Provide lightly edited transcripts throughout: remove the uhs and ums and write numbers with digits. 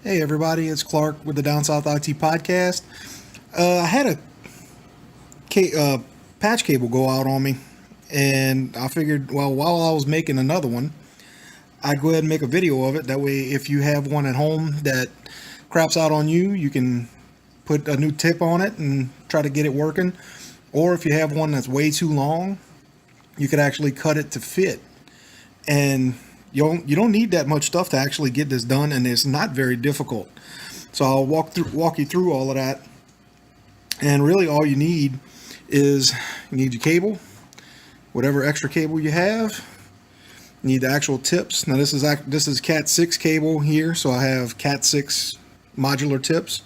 Hey everybody, it's Clark with the Down South IT podcast. I had a patch cable go out on me, and I figured, well, while I was making another one, I'd go ahead and make a video of it. That way, if you have one at home that craps out on you, you can put a new tip on it and try to get it working. Or if you have one that's way too long, you could actually cut it to fit. And you don't need that much stuff to actually get this done, and it's not very difficult. So I'll walk you through all of that. And really, all you need is you need your cable, whatever extra cable you have. You need the actual tips. Now this is Cat 6 cable here, so I have Cat 6 modular tips.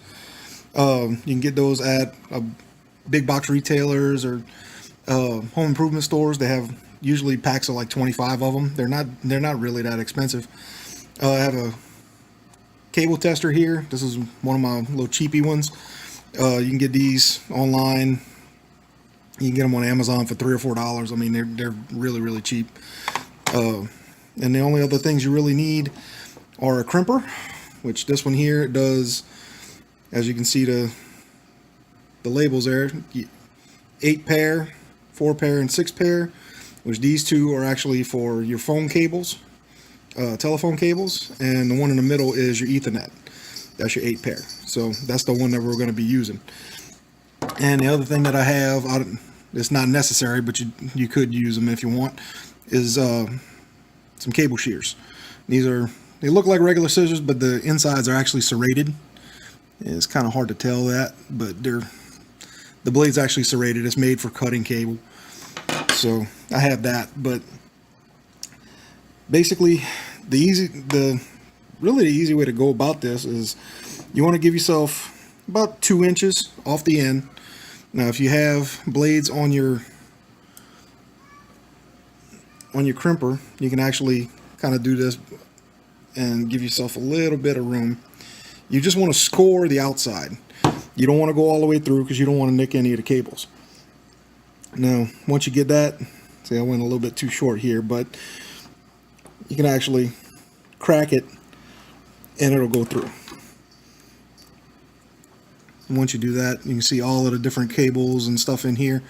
You can get those at big box retailers or home improvement stores. They have usually packs of like 25 of them. They're not really that expensive. I have a cable tester here. This is one of my little cheapy ones. You can get these online. You can get them on Amazon for $3 or $4. I mean, they're really cheap. And the only other things you really need are a crimper, which this one here does, as you can see the labels there, 8 pair, 4 pair, and 6 pair, which these two are actually for your phone cables, telephone cables, and the one in the middle is your Ethernet. That's your 8 pair. So that's the one that we're going to be using. And the other thing that I have, it's not necessary, but you could use them if you want, is some cable shears. They look like regular scissors, but the insides are actually serrated. It's kind of hard to tell that, but the blade's actually serrated. It's made for cutting cable. So I have that, but basically the really easy way to go about this is you want to give yourself about 2 inches off the end. Now if you have blades on your crimper, you can actually kind of do this and give yourself a little bit of room. You just want to score the outside. You don't want to go all the way through because you don't want to nick any of the cables. Now, once you get that, see, I went a little bit too short here, but you can actually crack it and it'll go through. And once you do that, you can see all of the different cables and stuff in here,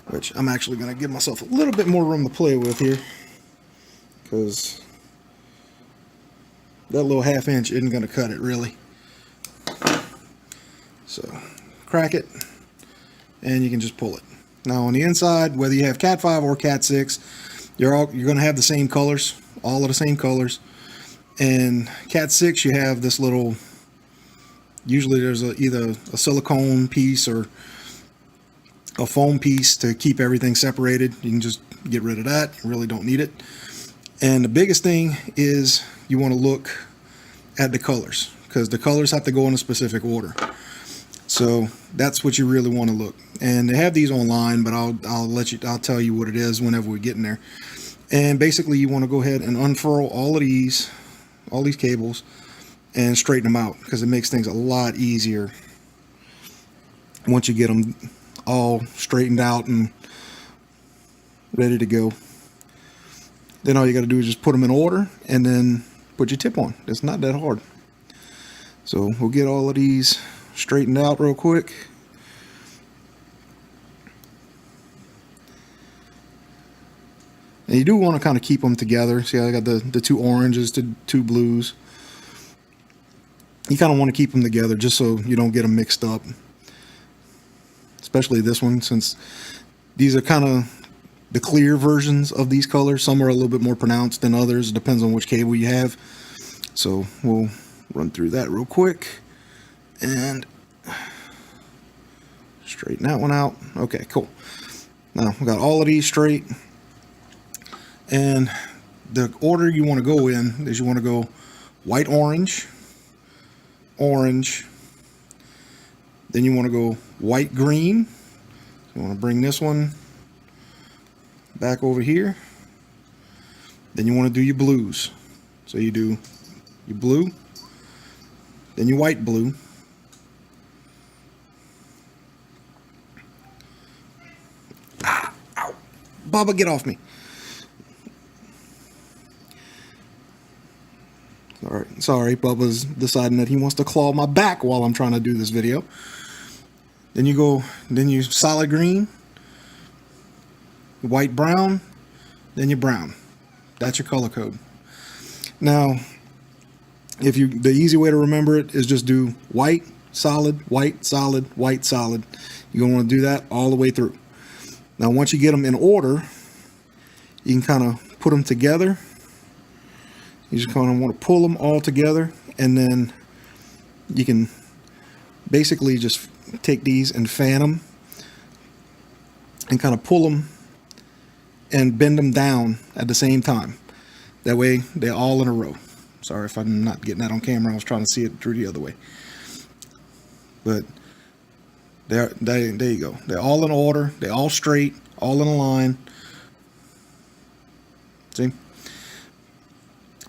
which I'm actually going to give myself a little bit more room to play with here, because that little 1/2 inch isn't going to cut it really. So crack it and you can just pull it. Now on the inside, whether you have Cat 5 or Cat 6, you're going to have the same colors, all of the same colors. And Cat 6, you have this little, usually there's either a silicone piece or a foam piece to keep everything separated. You can just get rid of that. You really don't need it. And the biggest thing is you want to look at the colors, because the colors have to go in a specific order. So that's what you really want to look. And they have these online, but I'll tell you what it is whenever we get in there. And basically you want to go ahead and unfurl all these cables and straighten them out, because it makes things a lot easier once you get them all straightened out and ready to go. Then all you got to do is just put them in order and then put your tip on. It's not that hard. So we'll get all of these straightened out real quick. And you do want to kind of keep them together. See, I got the 2 oranges to 2 blues. You kind of want to keep them together just so you don't get them mixed up. Especially this one, since these are kind of the clear versions of these colors. Some are a little bit more pronounced than others. It depends on which cable you have. So we'll run through that real quick and straighten that one out. Okay, cool. Now we got all of these straight, and the order you want to go in is you want to go white, orange, orange, then you want to go white, green. You want to bring this one back over here. Then you want to do your blues. So you do your blue, then your white, blue, ow, Bubba, get off me. All right, sorry, Bubba's deciding that he wants to claw my back while I'm trying to do this video. Then you solid green, white brown, then you brown. That's your color code. Now, the easy way to remember it is just do white, solid, white, solid, white, solid. You're gonna want to do that all the way through. Now, once you get them in order, you can kind of put them together. You just kind of want to pull them all together, and then you can basically just take these and fan them and kind of pull them and bend them down at the same time. That way they're all in a row. Sorry if I'm not getting that on camera. I was trying to see it through the other way. But there you go. They're all in order. They're all straight, all in a line. See?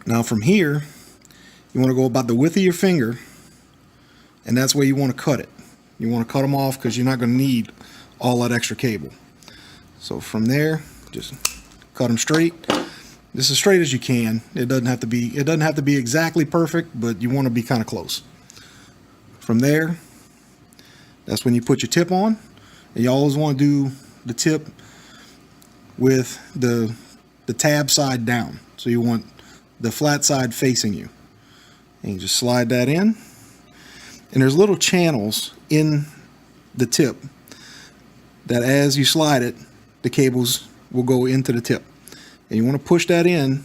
Now from here, you want to go about the width of your finger, and that's where you want to cut it. You want to cut them off because you're not going to need all that extra cable. So from there, just cut them straight. This as straight as you can. It doesn't have to be exactly perfect, but you want to be kind of close. From there, that's when you put your tip on. And you always want to do the tip with the tab side down. So you want the flat side facing you. And you just slide that in. And there's little channels in the tip that as you slide it, the cables will go into the tip. And you want to push that in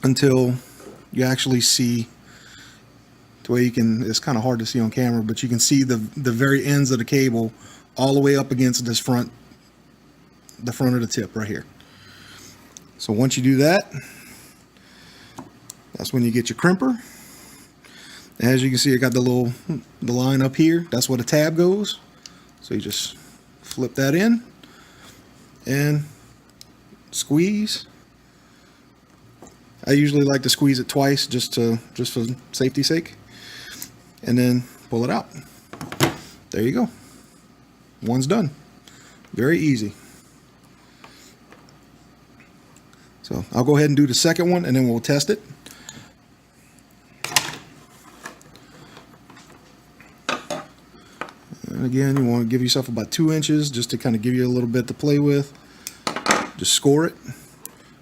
until you actually see, the way you can, it's kind of hard to see on camera, but you can see the very ends of the cable all the way up against this the front of the tip right here. So once you do that, that's when you get your crimper. As you can see, I got the line up here. That's where the tab goes. So you just flip that in and squeeze. I usually like to squeeze it twice just for safety's sake, and then pull it out. There you go. One's done. Very easy. So I'll go ahead and do the second one, and then we'll test it. And again, you want to give yourself about 2 inches just to kind of give you a little bit to play with. Just score it,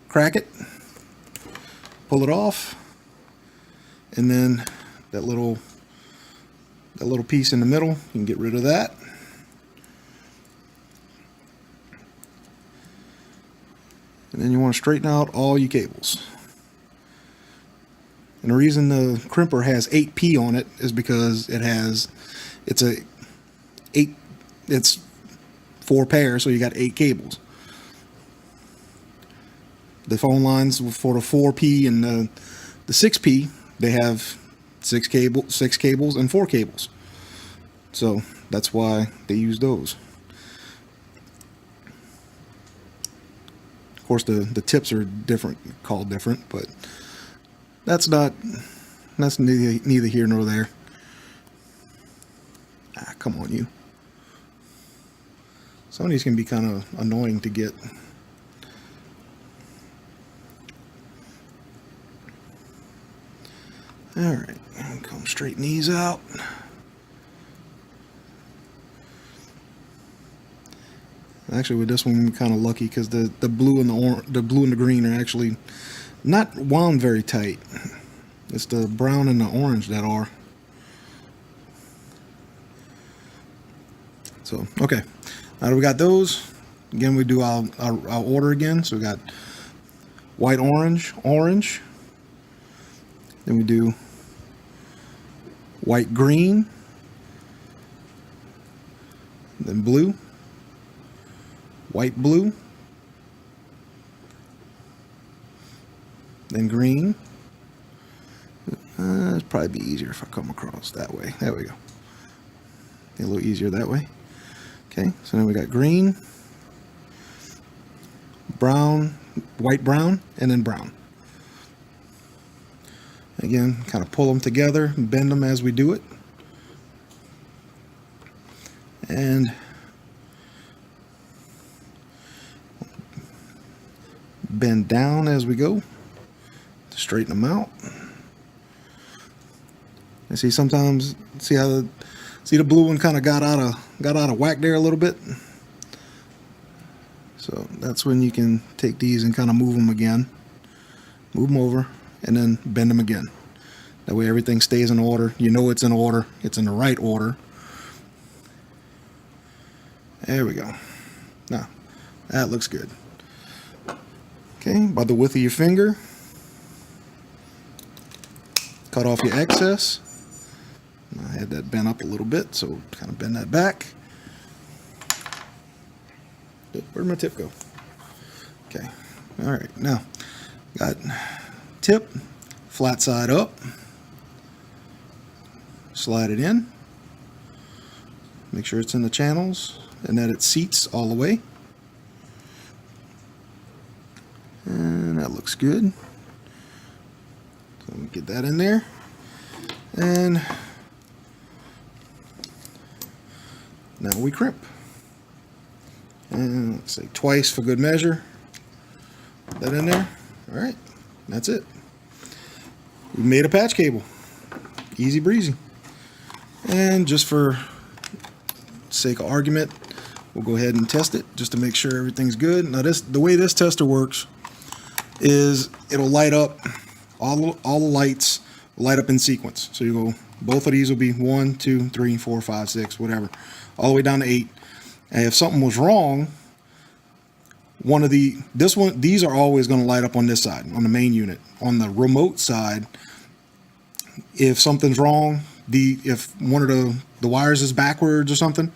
crack it, pull it off, and then that little piece in the middle, you can get rid of that. And then you want to straighten out all your cables. And the reason the crimper has 8P on it is because it's 4 pairs, so you got 8 cables. The phone lines for the 4P and the 6P, they have 6 cables and 4 cables. So that's why they use those. Of course, the tips are called different, but that's neither here nor there. Come on, you. Some of these can be kind of annoying to get. All right, come straighten these out. Actually, with this one, we're kind of lucky because the blue and the green are actually not wound very tight. It's the brown and the orange that are. So okay, now that we got those, again we do our order again. So we got white, orange, orange. Then we do white, green, then blue, white, blue, then green. It'd probably be easier if I come across that way. There we go. A little easier that way. Okay, so then we got green, brown, white, brown, and then brown. Again, kind of pull them together, bend them as we do it. And bend down as we go. straighten them out. And see, sometimes see how the blue one kind of got out of whack there a little bit. So that's when you can take these and kind of move them again, move them over, and then bend them again. That way everything stays in order. You know it's in order. It's in the right order. There we go. Now that looks good. Okay, by the width of your finger, cut off your excess. I had that bent up a little bit, so kind of bend that back. Where'd my tip go? Okay, all right, now got tip, flat side up, slide it in, make sure it's in the channels and that it seats all the way. And that looks good. So let me get that in there. And now we crimp. And let's say twice for good measure. Put that in there. All right, that's it. We made a patch cable. Easy breezy. And just for sake of argument, we'll go ahead and test it just to make sure everything's good. Now the way this tester works is it'll light up, all the lights will light up in sequence. So you go, both of these will be 1, 2, 3, 4, 5, 6, whatever, all the way down to 8. And if something was wrong, these are always going to light up on this side, on the main unit. On the remote side, if something's wrong, if one of the wires is backwards or something,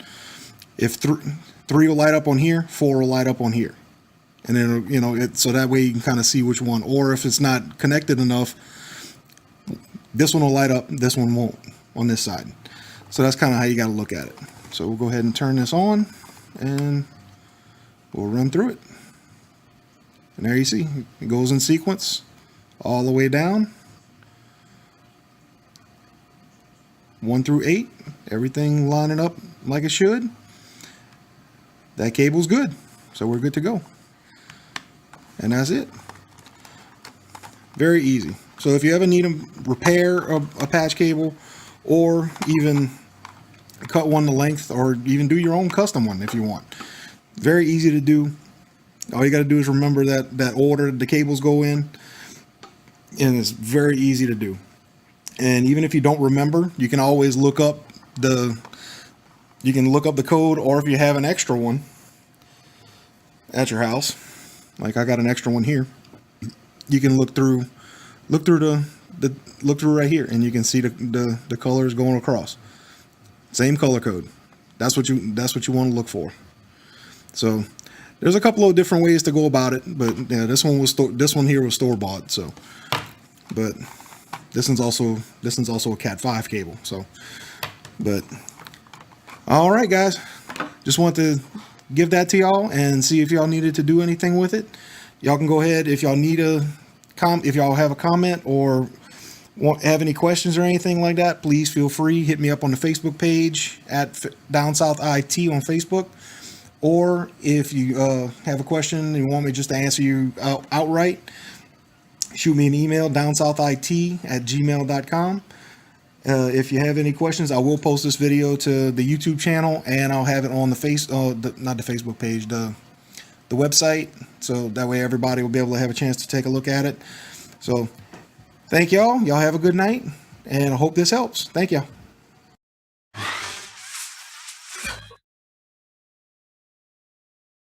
if 3 will light up on here, 4 will light up on here. And then, so that way you can kind of see which one. Or if it's not connected enough, this one will light up, this one won't on this side. So that's kind of how you got to look at it. So we'll go ahead and turn this on and we'll run through it. And there you see, it goes in sequence all the way down. 1 through 8, everything lining up like it should. That cable's good, so we're good to go. And that's it. Very easy. So if you ever need to repair a patch cable, or even cut one to length, or even do your own custom one if you want, very easy to do. All you got to do is remember that order the cables go in, and it's very easy to do. And even if you don't remember, you can always look up the code, or if you have an extra one at your house, like I got an extra one here, you can look through right here, and you can see the colors going across. Same color code. That's what you want to look for. So there's a couple of different ways to go about it, but yeah, this one here was store bought. So, but this one's also a Cat 5 cable. So, but all right, guys, just want to give that to y'all and see if y'all needed to do anything with it. Y'all can go ahead if y'all need if y'all have a comment or have any questions or anything like that, please feel free, hit me up on the Facebook page at Down South IT on Facebook. Or if you have a question and you want me just to answer you outright, shoot me an email, downsouthit@gmail.com. If you have any questions, I will post this video to the YouTube channel, and I'll have it on the not the Facebook page, the website, so that way everybody will be able to have a chance to take a look at it. So thank y'all. Y'all have a good night, and I hope this helps. Thank y'all.